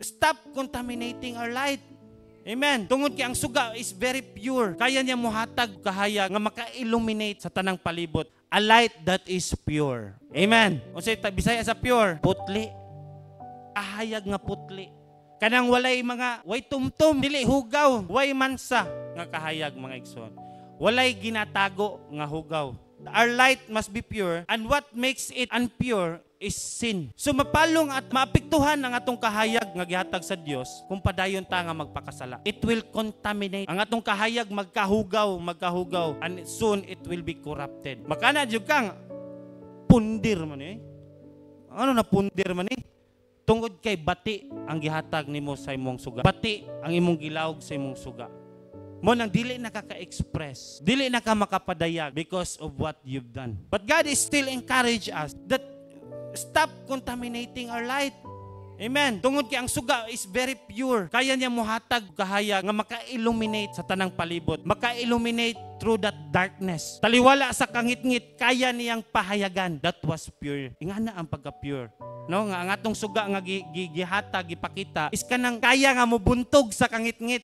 stop contaminating our light. Amen. Tungod kay ang suga is very pure. Kaya niya muhatag kahayag nga maka-illuminate sa tanang palibot. A light that is pure. Amen. Unsay Bisaya sa pure? Putli. Kahayag nga putli. Kanang walay way tumtum, dili hugaw, way mansa nga kahayag mga igsoon. Walay ginatago nga hugaw. Our light must be pure, and what makes it impure is sin. So mapalong at maapektuhan ang atong kahayag nga gihatag sa Dios kung padayon ta nga magpakasala. It will contaminate. Ang atong kahayag magkahugaw, and soon it will be corrupted. Makana jud kang pundir man eh. Ano na pundir man eh? Tungod kay bati ang gihatag nimo sa imong suga. Bati ang imong gilawog sa imong suga. Mo nang dili nakaka-express, dili na ka makapadayag because of what you've done. But God is still encourage us that stop contaminating our light. Amen. Tungod kay ang suga is very pure. Kaya niya muhatag kahayag nga maka-illuminate sa tanang palibot. Maka-illuminate through that darkness. Taliwala sa kangit-ngit, kaya niyang pahayagan. That was pure. Ingana ang pagka-pure. No, nga ang atong suga nga gihatag, gipakita is kanang kaya nga mo buntog sa kangit-ngit.